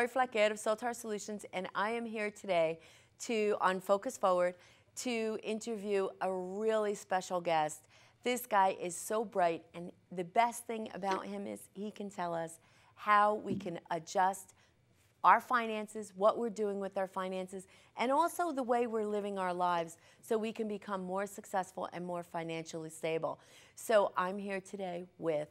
Laurie Flaquet of Soltar Solutions, and I am here today on Focus Forward to interview a really special guest. This guy is so bright, and the best thing about him is he can tell us how we can adjust our finances, what we're doing with our finances, and also the way we're living our lives so we can become more successful and more financially stable. So I'm here today with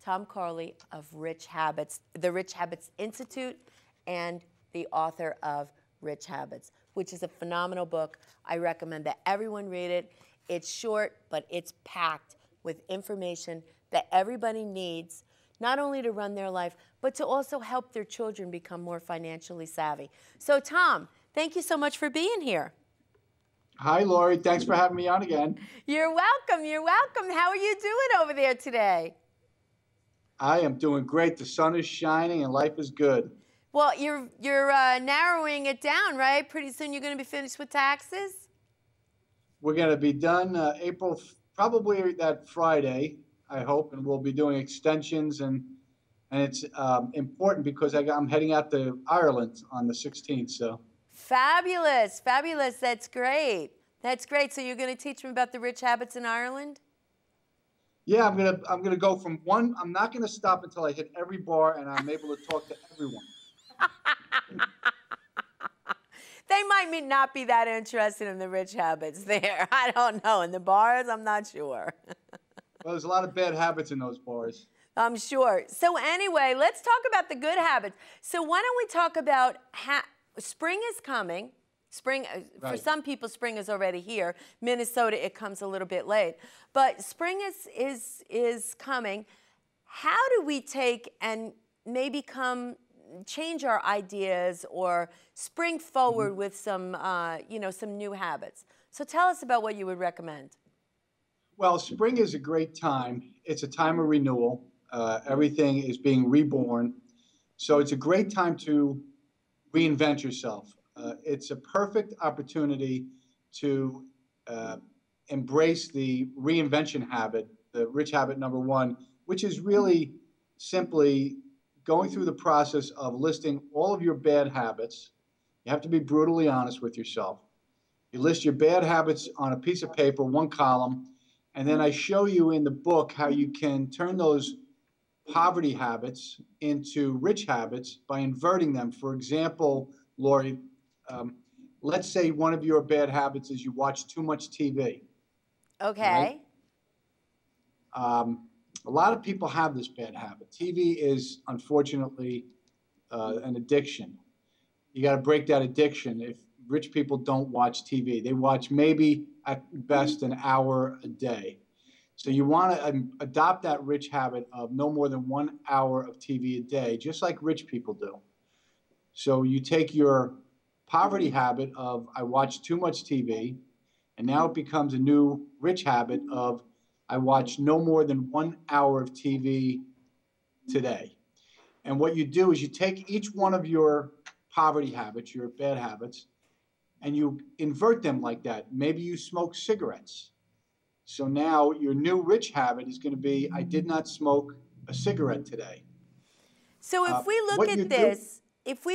Tom Corley of Rich Habits, the Rich Habits Institute, and the author of Rich Habits, which is a phenomenal book. I recommend that everyone read it. It's short, but it's packed with information that everybody needs, not only to run their life, but to also help their children become more financially savvy. So Tom, thank you so much for being here. Hi, Laurie. Thanks for having me on again. You're welcome. You're welcome. How are you doing over there today? I am doing great. The sun is shining and life is good. Well, you're narrowing it down, right? Pretty soon you're going to be finished with taxes? We're going to be done probably that Friday, I hope, and we'll be doing extensions, and it's important because I'm heading out to Ireland on the 16th. So fabulous, fabulous. That's great. That's great. So you're going to teach them about the rich habits in Ireland? Yeah, I'm gonna go from one. I'm not gonna stop until I hit every bar and I'm able to talk to everyone. They might not be that interested in the rich habits there. I don't know. In the bars, I'm not sure. Well, there's a lot of bad habits in those bars. I'm sure. So anyway, let's talk about the good habits. So why don't we talk about spring is coming. Spring, right. For some people, spring is already here. Minnesota, it comes a little bit late. But spring is coming. How do we take and maybe change our ideas or spring forward with some, some new habits? So tell us about what you would recommend. Well, spring is a great time. It's a time of renewal. Everything is being reborn. So it's a great time to reinvent yourself. It's a perfect opportunity to embrace the reinvention habit, the rich habit number one, which is really simply going through the process of listing all of your bad habits. You have to be brutally honest with yourself. You list your bad habits on a piece of paper, one column, and then I show you in the book how you can turn those poverty habits into rich habits by inverting them. For example, Laurie, let's say one of your bad habits is you watch too much TV. Okay. Right? A lot of people have this bad habit. TV is, unfortunately, an addiction. You got to break that addiction. If rich people don't watch TV, they watch maybe at best an hour a day. So you want to adopt that rich habit of no more than 1 hour of TV a day, just like rich people do. So you take your poverty habit of I watch too much TV, and now it becomes a new rich habit of I watch no more than 1 hour of TV today. And what you do is you take each one of your poverty habits, your bad habits, and you invert them like that. Maybe you smoke cigarettes. So now your new rich habit is going to be I did not smoke a cigarette today. So if we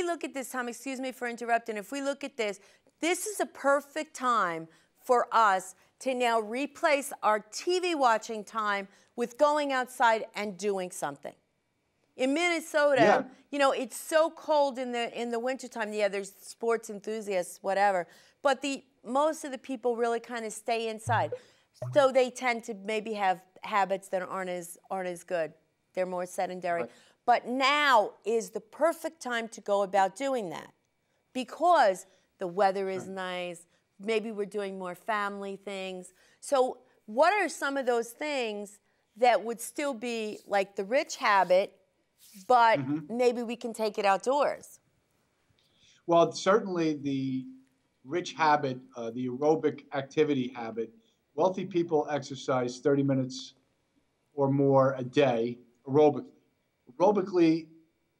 look at this, Tom, excuse me for interrupting, if we look at this, this is a perfect time for us to now replace our TV watching time with going outside and doing something. In Minnesota, it's so cold in the wintertime. Yeah, there's sports enthusiasts, whatever, but most of the people really kind of stay inside. So they tend to maybe have habits that aren't as good. They're more sedentary. Right. But now is the perfect time to go about doing that because the weather is nice. Maybe we're doing more family things. So what are some of those things that would still be like the rich habit, but maybe we can take it outdoors? Well, certainly the rich habit, the aerobic activity habit, wealthy people exercise 30 minutes or more a day aerobically.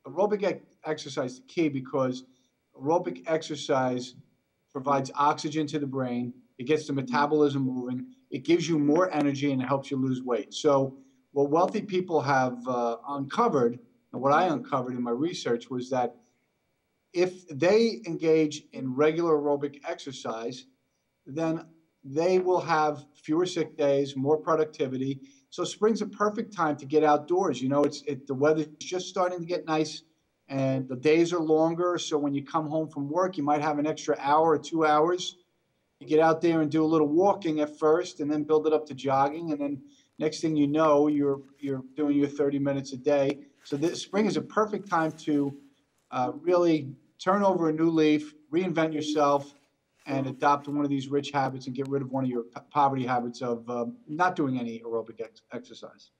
Aerobic exercise is key because aerobic exercise provides oxygen to the brain. It gets the metabolism moving. It gives you more energy and it helps you lose weight. So what wealthy people have uncovered, and what I uncovered in my research was that if they engage in regular aerobic exercise, then they will have fewer sick days, more productivity. So spring's a perfect time to get outdoors. You know, the weather's just starting to get nice and the days are longer. So when you come home from work, you might have an extra hour or 2 hours. You get out there and do a little walking at first and then build it up to jogging. And then next thing you know, you're doing your 30 minutes a day. So this spring is a perfect time to really turn over a new leaf, reinvent yourself, and adopt one of these rich habits and get rid of one of your poverty habits of not doing any aerobic exercise.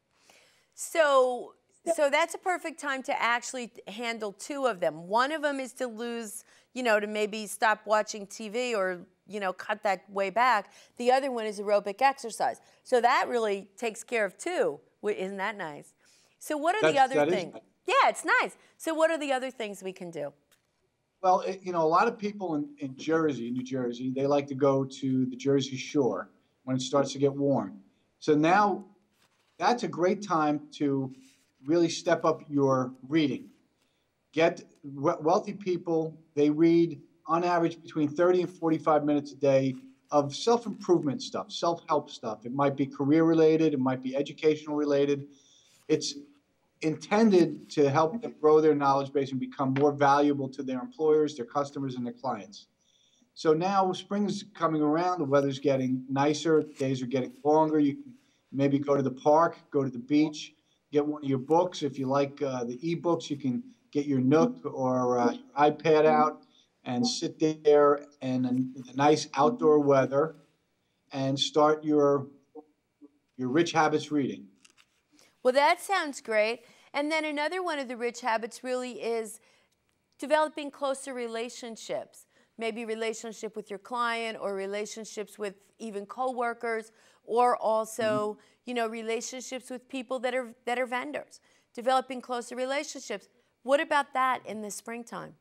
So, so that's a perfect time to actually handle two of them. One of them is to lose, to maybe stop watching TV or, cut that way back. The other one is aerobic exercise. So that really takes care of two. Isn't that nice? So what are the other things? Nice. Yeah, it's nice. So what are the other things we can do? Well, a lot of people in Jersey, New Jersey, they like to go to the Jersey Shore when it starts to get warm. So now that's a great time to really step up your reading. Wealthy people, they read on average between 30 and 45 minutes a day of self-improvement stuff, self-help stuff. It might be career related, it might be educational related. It's intended to help them grow their knowledge base and become more valuable to their employers, their customers, and their clients. So now spring's coming around, the weather's getting nicer, days are getting longer. You can maybe go to the park, go to the beach, get one of your books. If you like the e-books, you can get your Nook or your iPad out and sit there in the nice outdoor weather and start your rich habits reading. Well, that sounds great. And then another one of the rich habits really is developing closer relationships. Maybe relationship with your client or relationships with even coworkers, or also, relationships with people that are vendors. Developing closer relationships. What about that in the springtime?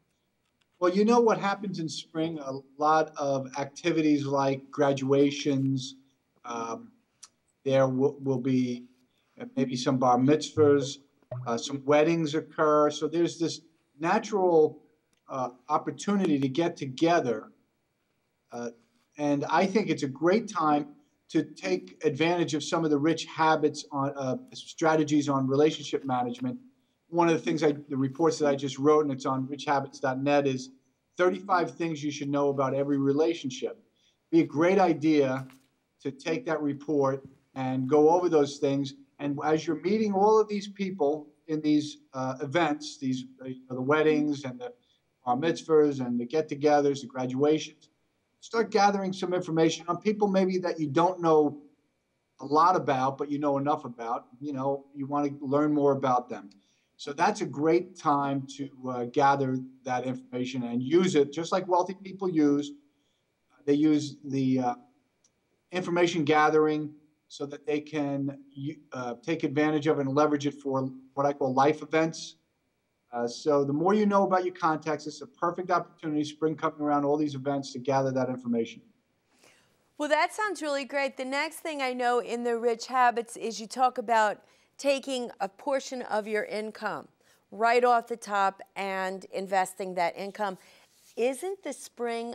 Well, you know what happens in spring? A lot of activities like graduations. There will be maybe some bar mitzvahs, some weddings occur. So there's this natural opportunity to get together. And I think it's a great time to take advantage of some of the rich habits on strategies on relationship management. One of the things, the reports that I just wrote, and it's on richhabits.net, is 35 things you should know about every relationship. Be a great idea to take that report and go over those things. And as you're meeting all of these people in these events, the weddings and the bar mitzvahs and the get-togethers, the graduations, start gathering some information on people maybe that you don't know a lot about, but you know enough about. You want to learn more about them. So that's a great time to gather that information and use it, just like wealthy people use. They use the information gathering so that they can take advantage of and leverage it for what I call life events. So the more you know about your contacts, it's a perfect opportunity, spring coming around, all these events, to gather that information. Well, that sounds really great. The next thing I know in the rich habits is you talk about taking a portion of your income right off the top and investing that income. Isn't the spring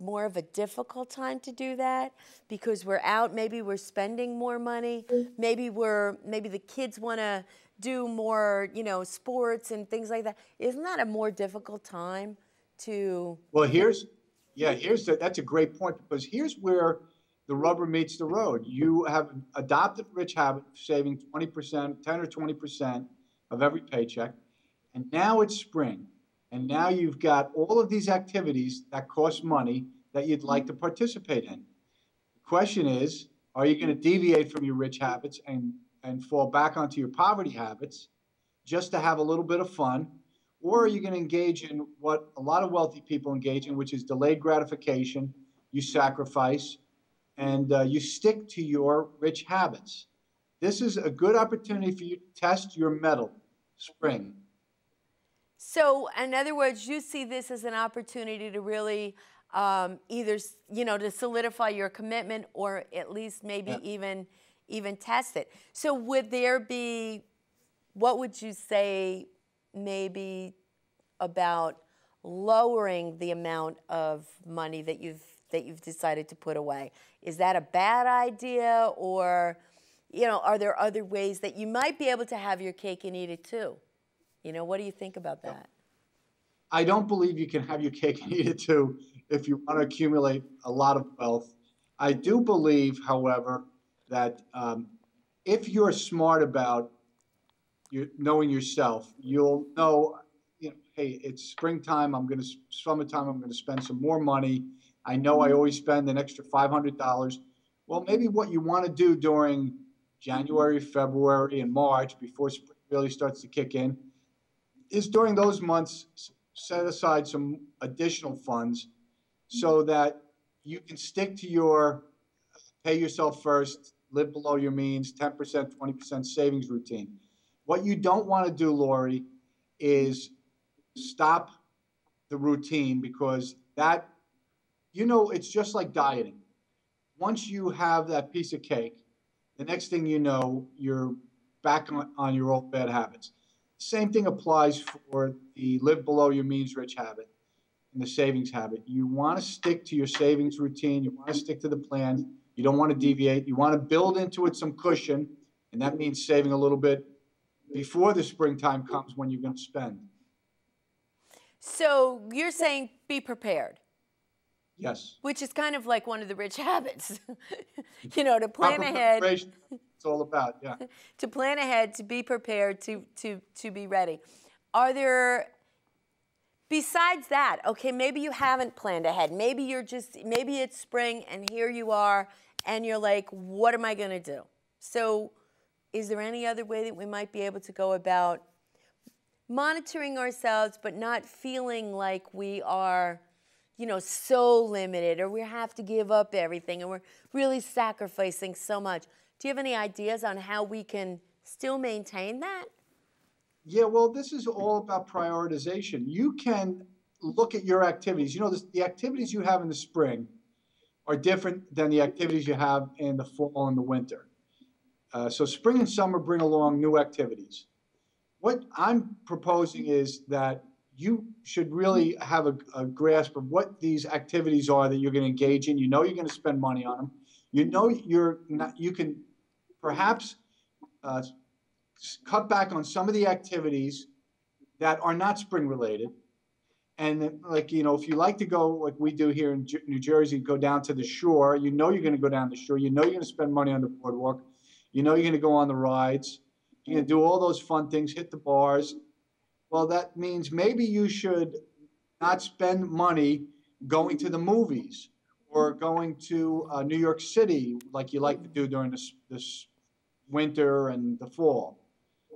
more of a difficult time to do that because we're out, maybe we're spending more money, maybe the kids want to do more, sports and things like that? Isn't that a more difficult time to? Well, that's a great point, because here's where the rubber meets the road. You have adopted a rich habit of saving 20%, 10 or 20% of every paycheck, and now it's spring. And now you've got all of these activities that cost money that you'd like to participate in. The question is, are you going to deviate from your rich habits and fall back onto your poverty habits just to have a little bit of fun? Or are you going to engage in what a lot of wealthy people engage in, which is delayed gratification? You sacrifice and you stick to your rich habits. This is a good opportunity for you to test your mettle, spring. So, in other words, you see this as an opportunity to really either, to solidify your commitment, or at least maybe even test it. So would there be, what would you say maybe about lowering the amount of money that you've decided to put away. Is that a bad idea, or are there other ways that you might be able to have your cake and eat it too? What do you think about that? I don't believe you can have your cake and eat it too if you want to accumulate a lot of wealth. I do believe, however, that if you're smart about knowing yourself, you'll know, hey, it's springtime. Summertime. I'm going to spend some more money. I know I always spend an extra $500. Well, maybe what you want to do during January, February, and March, before spring really starts to kick in, is during those months set aside some additional funds so that you can stick to your pay yourself first, live below your means, 10%, 20% savings routine. What you don't want to do, Lori, is stop the routine, because it's just like dieting. Once you have that piece of cake, the next thing you know, you're back on your old bad habits. Same thing applies for the live below your means rich habit and the savings habit. You want to stick to your savings routine. You want to stick to the plan. You don't want to deviate. You want to build into it some cushion, and that means saving a little bit before the springtime comes when you're going to spend. So you're saying be prepared. Yes. Which is kind of like one of the rich habits, to plan ahead. It's all about, yeah. To plan ahead, to be prepared, to be ready. Are there, besides that, okay, maybe you haven't planned ahead. Maybe it's spring and here you are and you're like, what am I going to do? So is there any other way that we might be able to go about monitoring ourselves but not feeling like we are so limited, or we have to give up everything and we're really sacrificing so much? Do you have any ideas on how we can still maintain that? Yeah, well, this is all about prioritization. You can look at your activities. The activities you have in the spring are different than the activities you have in the fall and the winter. So spring and summer bring along new activities. What I'm proposing is that you should really have a grasp of what these activities are that you're going to engage in. You're going to spend money on them. You can perhaps cut back on some of the activities that are not spring related. And if you like to go, like we do here in New Jersey, go down to the shore, you're going to go down the shore, you're going to spend money on the boardwalk, you're going to go on the rides, you're going to do all those fun things, hit the bars. Well, that means maybe you should not spend money going to the movies or going to New York City like you like to do during this winter and the fall.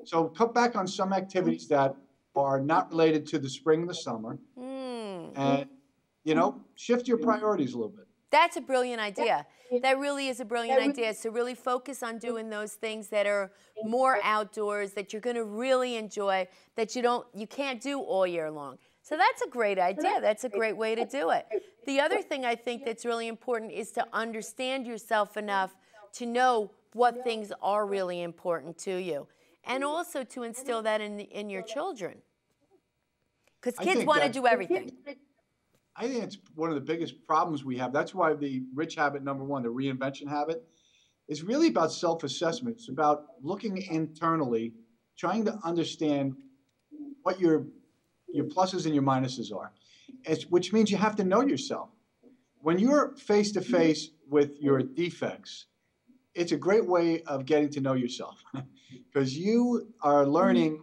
So cut back on some activities that are not related to the spring and the summer, and shift your priorities a little bit. That's a brilliant idea. That really is a brilliant idea. So really focus on doing those things that are more outdoors, that you're going to really enjoy, that you can't do all year long. So that's a great idea. That's a great way to do it. The other thing I think that's really important is to understand yourself enough to know what things are really important to you, and also to instill that in your children. Because kids want to do everything. I think it's one of the biggest problems we have. That's why the rich habit number one, the reinvention habit, is really about self-assessment. It's about looking internally, trying to understand what your pluses and your minuses are, which means you have to know yourself. When you're face-to-face with your defects, it's a great way of getting to know yourself because you are learning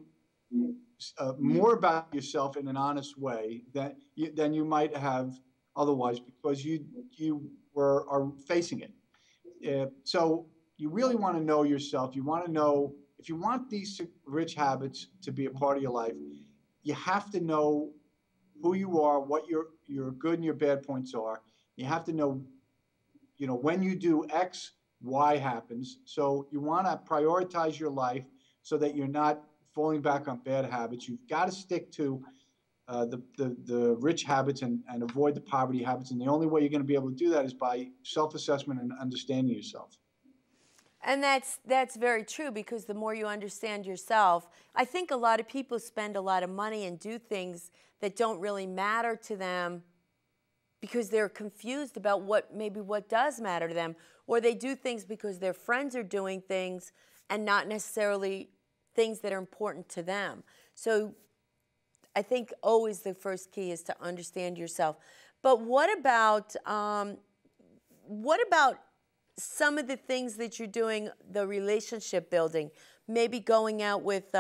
more about yourself in an honest way than you might have otherwise, because you are facing it. So you really want to know yourself. You want to know, if you want these rich habits to be a part of your life, you have to know who you are, what your good and your bad points are. You have to know, when you do X, Y happens. So you want to prioritize your life so that you're not falling back on bad habits. You've got to stick to the rich habits and avoid the poverty habits. And the only way you're going to be able to do that is by self-assessment and understanding yourself. And that's very true, because the more you understand yourself, I think a lot of people spend a lot of money and do things that don't really matter to them because they're confused about what does matter to them, or they do things because their friends are doing things and not necessarily things that are important to them. So I think always the first key is to understand yourself. But what about some of the things that you're doing, the relationship building, maybe going out with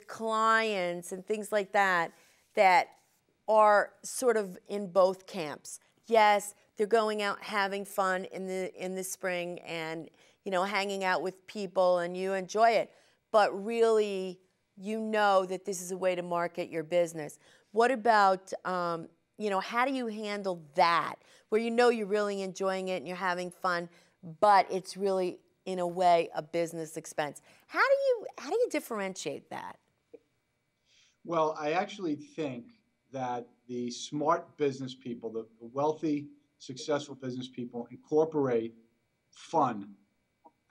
clients and things like that, that are sort of in both camps? Yes, they're going out having fun in the spring and, you know, hanging out with people, and you enjoy it, but really you know that this is a way to market your business. What about, you know, how do you handle that, where you know you're really enjoying it and you're having fun, but it's really, in a way, a business expense? How do you differentiate that? Well, I actually think that the smart business people, the wealthy, successful business people, incorporate fun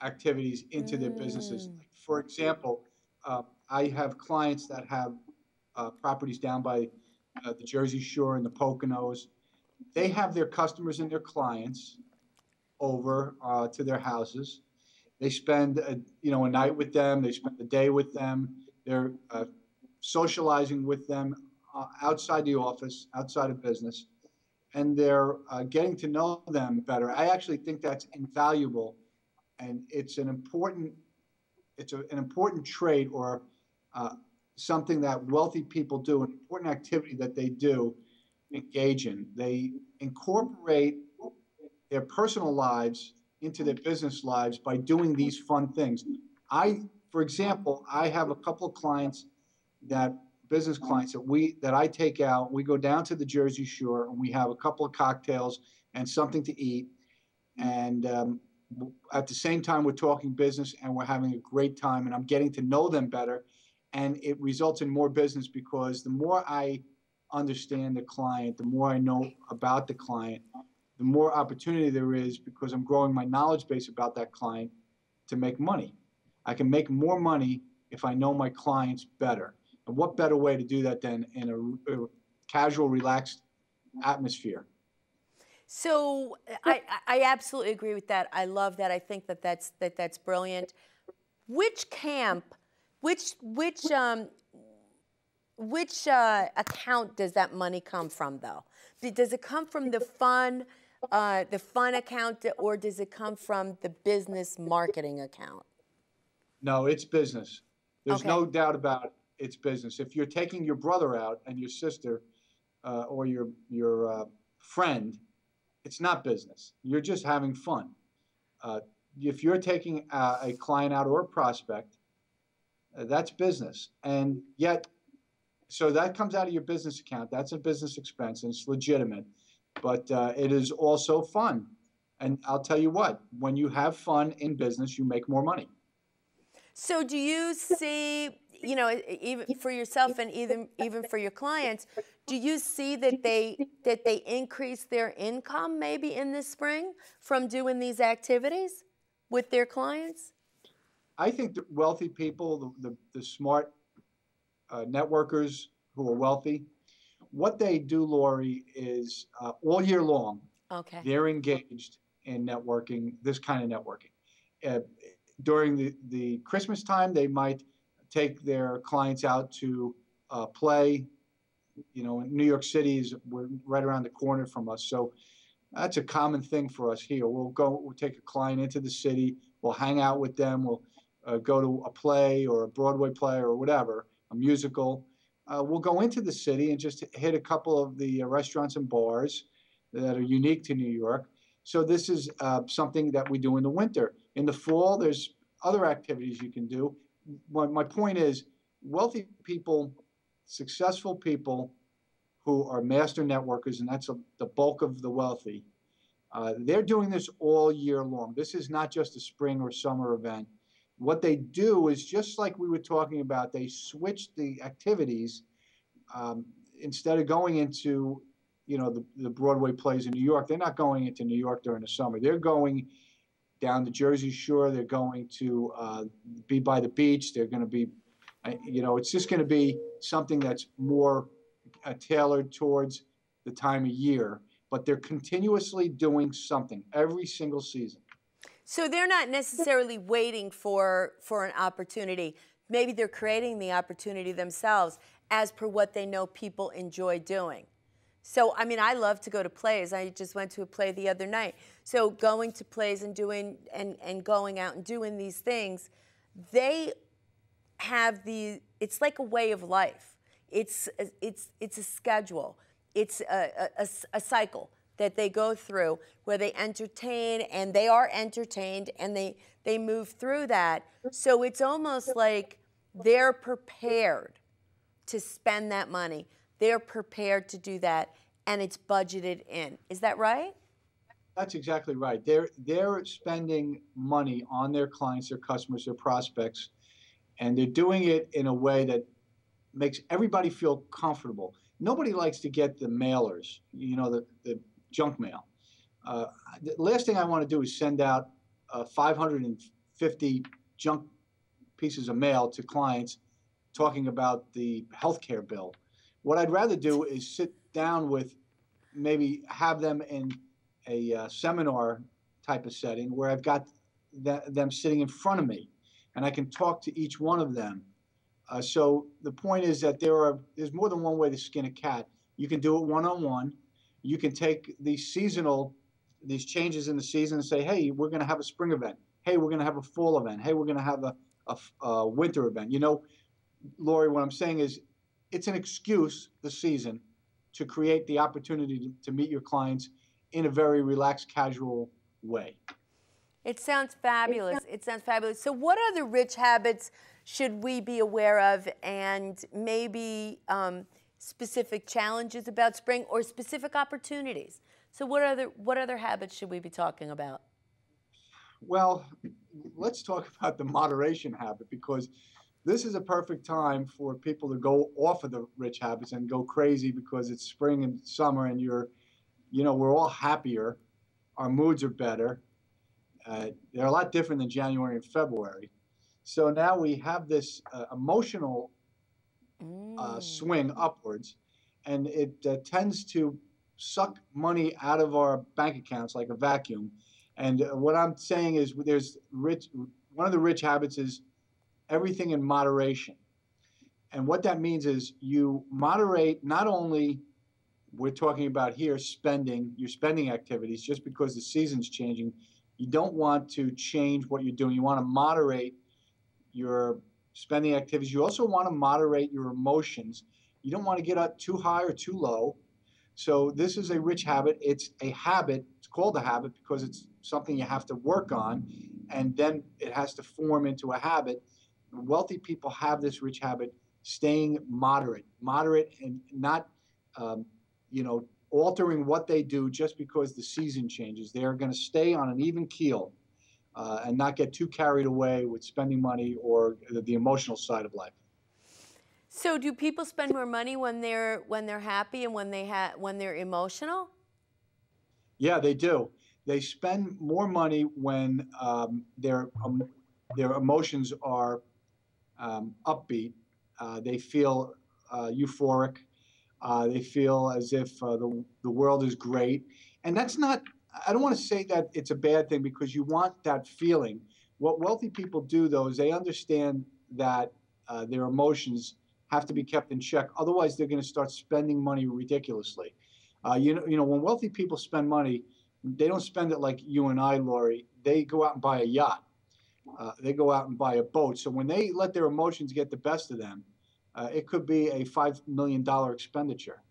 activities into their businesses. Mm. For example, I have clients that have properties down by the Jersey Shore and the Poconos. They have their customers and their clients over to their houses. They spend a night with them. They spend the day with them. They're socializing with them outside the office, outside of business, and they're getting to know them better. I actually think that's invaluable, and an important trait, or uh, something that wealthy people do, an important activity that they do engage in. They incorporate their personal lives into their business lives by doing these fun things. For example, I have a couple of clients that business clients that I take out. We go down to the Jersey Shore and we have a couple of cocktails and something to eat. And at the same time, we're talking business and we're having a great time, and I'm getting to know them better. And it results in more business, because the more I understand the client, the more I know about the client, the more opportunity there is, because I'm growing my knowledge base about that client, to make money. I can make more money if I know my clients better. And what better way to do that than in a casual, relaxed atmosphere? So I absolutely agree with that. I love that. I think that's brilliant. Which camp, which account does that money come from, though? Does it come from the fun account, or does it come from the business marketing account? No, it's business. There's Okay. no doubt about it. It's business. If you're taking your brother out and your sister, or your friend, it's not business. You're just having fun. Uh, if you're taking a client out or a prospect, that's business. And yet, so that comes out of your business account. That's a business expense, and it's legitimate. But it is also fun. And I'll tell you what, when you have fun in business, you make more money. So do you see, you know, even for yourself and even for your clients, do you see that they increase their income maybe in the spring from doing these activities with their clients? I think the wealthy people, the smart networkers who are wealthy, what they do, Lori, is all year long, Okay. they're engaged in networking, this kind of networking. Uh, During the Christmas time, they might take their clients out to play. You know, New York City is right around the corner from us. So that's a common thing for us here. We'll take a client into the city, we'll hang out with them, we'll go to a play or a Broadway play or whatever, a musical. We'll go into the city and just hit a couple of the restaurants and bars that are unique to New York. So this is something that we do in the winter. In the fall, there's other activities you can do. My point is, wealthy people, successful people who are master networkers, and that's the bulk of the wealthy, they're doing this all year long. This is not just a spring or summer event. What they do is, just like we were talking about, they switch the activities. Instead of going into, the Broadway plays in New York, they're not going into New York during the summer. They're going down the Jersey Shore. They're going to be by the beach. They're going to be, it's just going to be something that's more tailored towards the time of year. But they're continuously doing something every single season. So they're not necessarily waiting for an opportunity. Maybe they're creating the opportunity themselves as per what they know people enjoy doing. So, I mean, I love to go to plays. I just went to a play the other night. So going to plays and doing and going out and doing these things, they have it's like a way of life. It's a schedule. It's a cycle that they go through where they entertain and they are entertained and they move through that. So it's almost like they're prepared to spend that money. They're prepared to do that, and it's budgeted in. Is that right? That's exactly right. They're spending money on their clients, their customers, their prospects, and they're doing it in a way that makes everybody feel comfortable. Nobody likes to get the mailers, the junk mail. The last thing I want to do is send out 550 junk pieces of mail to clients talking about the healthcare bill. What I'd rather do is sit down with, maybe have them in a seminar type of setting where I've got them sitting in front of me, and I can talk to each one of them. So the point is that there's more than one way to skin a cat. You can do it one-on-one. You can take these changes in the season and say, hey, we're going to have a spring event. Hey, we're going to have a fall event. Hey, we're going to have a winter event. Lori, what I'm saying is it's an excuse, the season, to create the opportunity to meet your clients in a very relaxed, casual way. It sounds fabulous. It sounds fabulous. So what other rich habits should we be aware of, and maybe specific challenges about spring or specific opportunities? So what other habits should we be talking about? Well, let's talk about the moderation habit, because this is a perfect time for people to go off of the rich habits and go crazy because it's spring and summer and we're all happier. Our moods are better. They're a lot different than January and February. So now we have this emotional swing upwards, and it tends to suck money out of our bank accounts like a vacuum. And what I'm saying is one of the rich habits is everything in moderation. And what that means is you moderate, not only we're talking about here your spending activities, just because the season's changing. You don't want to change what you're doing. You want to moderate your spending activities. You also want to moderate your emotions. You don't want to get up too high or too low. So this is a rich habit. It's a habit. It's called a habit because it's something you have to work on, and then it has to form into a habit. Wealthy people have this rich habit, staying moderate and not, altering what they do just because the season changes. They are going to stay on an even keel and not get too carried away with spending money or the emotional side of life. So do people spend more money when they're happy and when they're emotional? Yeah, they do. They spend more money when their emotions are upbeat. They feel euphoric. They feel as if the world is great. And that's not, I don't want to say that it's a bad thing, because you want that feeling. What wealthy people do, though, is they understand that their emotions have to be kept in check. Otherwise, they're going to start spending money ridiculously. When wealthy people spend money, they don't spend it like you and I, Lori. They go out and buy a yacht. They go out and buy a boat. So when they let their emotions get the best of them, it could be a $5 million expenditure.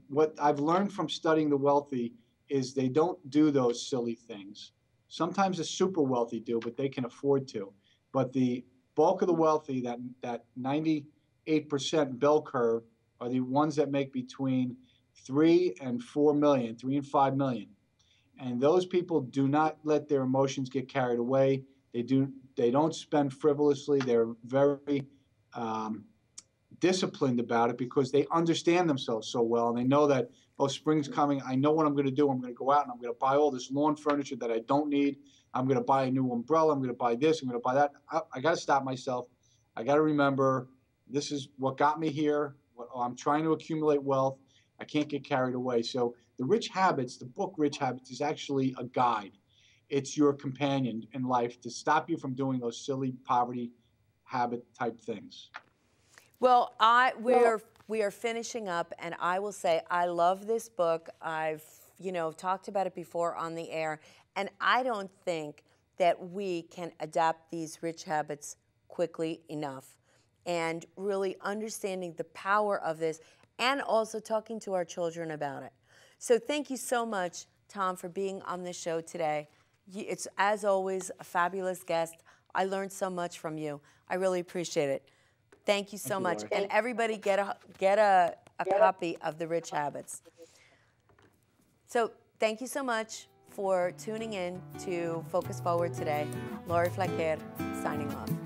What I've learned from studying the wealthy is they don't do those silly things. Sometimes the super wealthy do, but they can afford to. But the bulk of the wealthy, that 98% bell curve, are the ones that make between 3 and 4 million, 3 and 5 million. And those people do not let their emotions get carried away. They don't spend frivolously. They're very disciplined about it because they understand themselves so well, and they know that, oh, spring's coming. I know what I'm going to do. I'm going to go out and I'm going to buy all this lawn furniture that I don't need. I'm going to buy a new umbrella. I'm going to buy this. I'm going to buy that. I got to stop myself. I got to remember this is what got me here. I'm trying to accumulate wealth. I can't get carried away. So the Rich Habits, the book Rich Habits, is actually a guide. It's your companion in life to stop you from doing those silly poverty habit type things. Well, we are finishing up, and I will say I love this book. I've talked about it before on the air, and I don't think that we can adapt these rich habits quickly enough. And really understanding the power of this, and also talking to our children about it. So thank you so much, Tom, for being on the show today. It's, as always, a fabulous guest. I learned so much from you. I really appreciate it. Thank you so much. And everybody get a copy of The Rich Habits. So thank you so much for tuning in to Focus Forward today. Lori Flaquer, signing off.